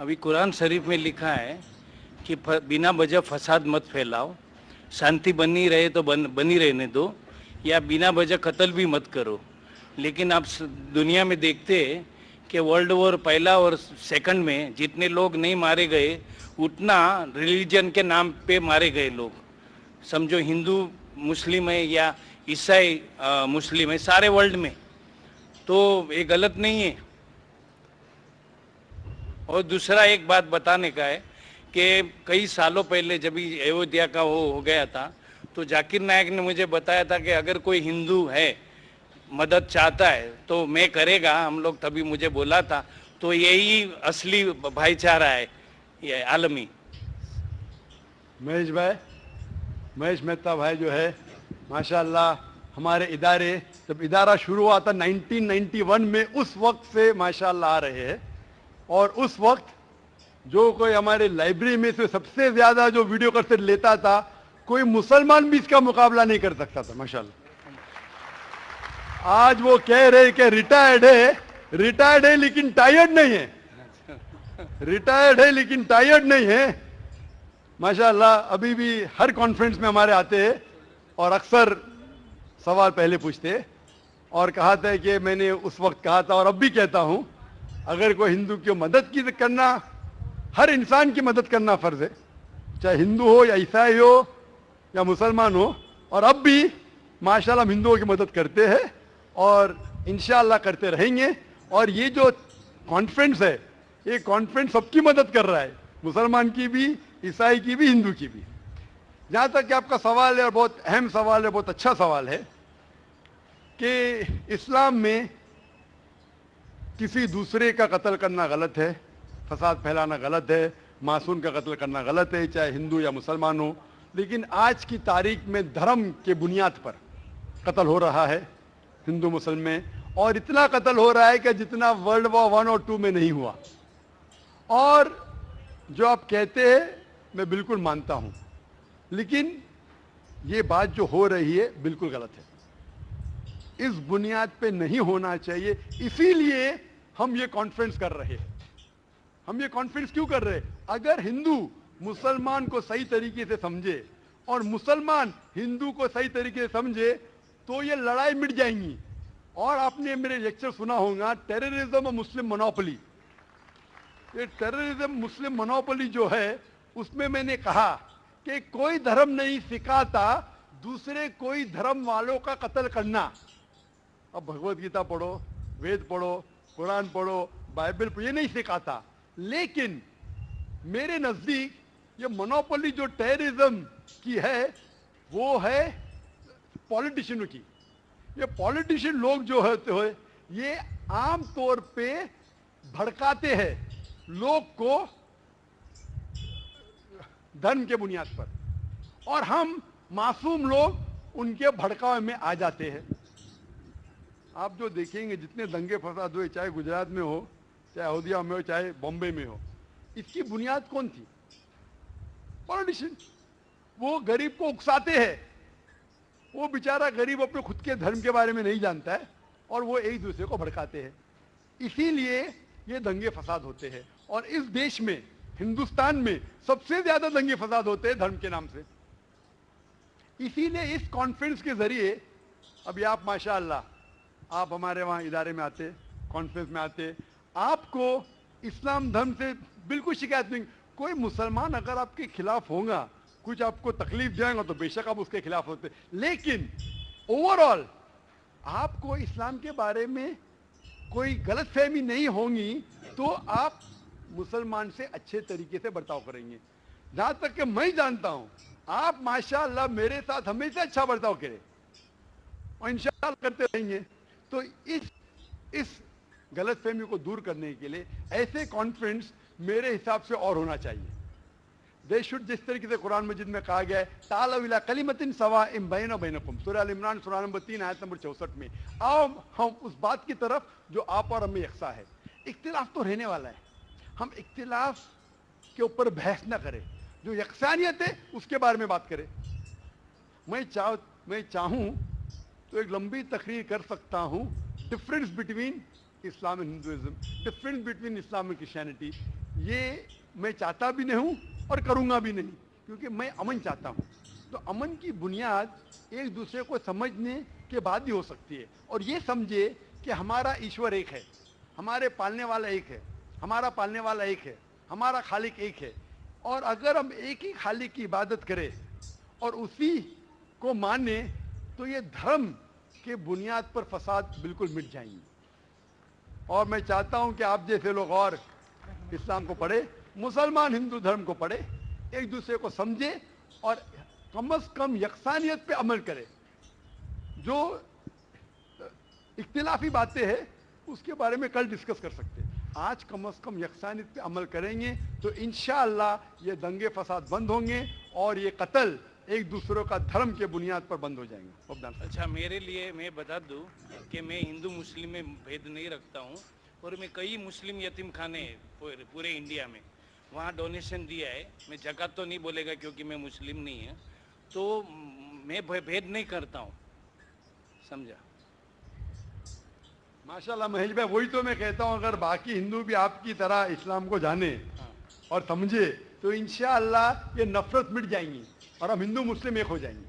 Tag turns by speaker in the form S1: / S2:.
S1: अभी कुरान शरीफ में लिखा है कि बिना वजह फसाद मत फैलाओ, शांति बनी रहे तो बनी रहने दो, या बिना वजह कत्ल भी मत करो। लेकिन आप दुनिया में देखते हैं कि वर्ल्ड वॉर पहला और सेकंड में जितने लोग नहीं मारे गए उतना रिलीजन के नाम पे मारे गए लोग। समझो हिंदू मुस्लिम है या ईसाई मुस्लिम है, सारे वर्ल्ड में, तो ये गलत नहीं है। और दूसरा एक बात बताने का है कि कई सालों पहले जब अयोध्या का वो हो गया था तो जाकिर नायक ने मुझे बताया था कि अगर कोई हिंदू है मदद चाहता है तो मैं करेगा, हम लोग तभी मुझे बोला था। तो यही असली भाईचारा है ये आलमी।
S2: महेश मेहता भाई जो है माशाल्लाह, हमारे इदारे जब इदारा शुरू हुआ था 1991 में, उस वक्त से माशाल्लाह आ रहे हैं। और उस वक्त जो कोई हमारे लाइब्रेरी में से सबसे ज्यादा जो वीडियो कैसेट लेता था, कोई मुसलमान भी इसका मुकाबला नहीं कर सकता था माशाल्लाह। आज वो कह रहे कि रिटायर्ड है लेकिन टायर्ड नहीं है, रिटायर्ड है लेकिन टायर्ड नहीं है माशाल्लाह। अभी भी हर कॉन्फ्रेंस में हमारे आते हैं और अक्सर सवाल पहले पूछते और कहा था कि मैंने उस वक्त कहा था और अब भी कहता हूं, अगर कोई हिंदू की मदद की करना, हर इंसान की मदद करना फर्ज है, चाहे हिंदू हो या ईसाई हो या मुसलमान हो। और अब भी माशाल्लाह हम हिंदुओं की मदद करते हैं और इंशाअल्लाह करते रहेंगे। और ये जो कॉन्फ्रेंस है, ये कॉन्फ्रेंस सबकी मदद कर रहा है, मुसलमान की भी, ईसाई की भी, हिंदू की भी। जहाँ तक कि आपका सवाल है, और बहुत अहम सवाल है, बहुत अच्छा सवाल है कि इस्लाम में किसी दूसरे का कत्ल करना गलत है, फसाद फैलाना गलत है, मासूम का कत्ल करना गलत है, चाहे हिंदू या मुसलमान हो। लेकिन आज की तारीख में धर्म के बुनियाद पर कत्ल हो रहा है हिंदू मुसलमान में, और इतना कत्ल हो रहा है कि जितना वर्ल्ड वॉर 1 और 2 में नहीं हुआ। और जो आप कहते हैं मैं बिल्कुल मानता हूं, लेकिन ये बात जो हो रही है बिल्कुल गलत है, इस बुनियाद पे नहीं होना चाहिए। इसीलिए हम ये कॉन्फ्रेंस कर रहे हैं। हम ये कॉन्फ्रेंस क्यों कर रहे हैं? अगर हिंदू मुसलमान को सही तरीके से समझे और मुसलमान हिंदू को सही तरीके से समझे तो ये लड़ाई मिट जाएंगी। और आपने मेरे लेक्चर सुना होगा, टेररिज्म और मुस्लिम मोनोपोली। ये टेररिज्म मुस्लिम मोनोपोली जो है, उसमें मैंने कहा कि कोई धर्म नहीं सिखाता दूसरे कोई धर्म वालों का कत्ल करना। अब भगवत गीता पढ़ो, वेद पढ़ो, कुरान पढ़ो, बाइबल पढ़ो, ये नहीं सिखाता। लेकिन मेरे नजदीक ये मोनोपोली जो टेररिज्म की है वो है पॉलिटिशियनों की। ये पॉलिटिशियन लोग जो होते हैं ये आम तौर पे भड़काते हैं लोग को धर्म के बुनियाद पर, और हम मासूम लोग उनके भड़काव में आ जाते हैं। आप जो देखेंगे जितने दंगे फसाद हुए, चाहे गुजरात में हो, चाहे अयोध्या में हो, चाहे बॉम्बे में हो, इसकी बुनियाद कौन थी? पॉलिटिशियन। वो गरीब को उकसाते हैं, वो बेचारा गरीब अपने खुद के धर्म के बारे में नहीं जानता है और वो एक दूसरे को भड़काते हैं। इसीलिए ये दंगे फसाद होते हैं। और इस देश में, हिंदुस्तान में सबसे ज्यादा दंगे फसाद होते हैं धर्म के नाम से। इसीलिए इस कॉन्फ्रेंस के जरिए, अभी आप माशाअल्लाह आप हमारे वहाँ इदारे में आते, कॉन्फ्रेंस में आते, आपको इस्लाम धर्म से बिल्कुल शिकायत नहीं। कोई मुसलमान अगर आपके खिलाफ होगा, कुछ आपको तकलीफ देगा तो बेशक आप उसके खिलाफ होते, लेकिन ओवरऑल आपको इस्लाम के बारे में कोई गलतफहमी नहीं होगी तो आप मुसलमान से अच्छे तरीके से बर्ताव करेंगे। जहां तक कि मैं जानता हूं, आप माशाअल्लाह मेरे साथ हमेशा अच्छा बर्ताव करें और इंशाअल्लाह करते रहेंगे। तो इस गलतफहमी को दूर करने के लिए ऐसे कॉन्फ्रेंस मेरे हिसाब से और होना चाहिए। दे शुड, जिस तरीके से कुरान मजीद में कहा गया है, तालव इला कलिमतिन सवाइम बैना बैनकुम, सूरह अल इमरान सूरह नंबर 3 आयत नंबर 64 में, आओ हम उस बात की तरफ जो आप और हमें यकसा है। इख्तिलाफ तो रहने वाला है, हम इख्तिलाफ के ऊपर बहस ना करें, जो यकसानियत है उसके बारे में बात करें। मैं चाहूं तो एक लंबी तकरीर कर सकता हूं, difference between Islam and Hinduism, difference between Islam and Christianity, ये मैं चाहता भी नहीं हूँ और करूँगा भी नहीं, क्योंकि मैं अमन चाहता हूँ। तो अमन की बुनियाद एक दूसरे को समझने के बाद ही हो सकती है, और ये समझे कि हमारा ईश्वर एक है, हमारे पालने वाला एक है, हमारा पालने वाला एक है, हमारा खालिक एक है, और अगर हम एक ही खालिक की इबादत करें और उसी को माने तो ये धर्म के बुनियाद पर फसाद बिल्कुल मिट जाएंगे। और मैं चाहता हूं कि आप जैसे लोग और इस्लाम को पढ़े, मुसलमान हिंदू धर्म को पढ़े, एक दूसरे को समझे और कम से कम यकसानियत पे अमल करे। जो इख्तिलाफी बातें हैं उसके बारे में कल डिस्कस कर सकते हैं, आज कम से कम यकसानियत पे अमल करेंगे तो इंशाअल्लाह ये दंगे फसाद बंद होंगे और ये कत्ल एक दूसरों का धर्म के बुनियाद पर बंद हो जाएंगे।
S1: अच्छा, मेरे लिए मैं बता दूं कि मैं हिंदू मुस्लिम में भेद नहीं रखता हूं, और मैं कई मुस्लिम यतीम खाने पूरे इंडिया में वहाँ डोनेशन दिया है। मैं ज़कात तो नहीं बोलेगा क्योंकि मैं मुस्लिम नहीं है, तो मैं भेद नहीं करता हूँ, समझा।
S2: माशाल्लाह महेश भाई, वही तो मैं कहता हूँ, अगर बाकी हिंदू भी आपकी तरह इस्लाम को जाने और समझे तो इंशाअल्लाह ये नफरत मिट जाएंगी और हम हिंदू मुस्लिम एक हो जाएंगे।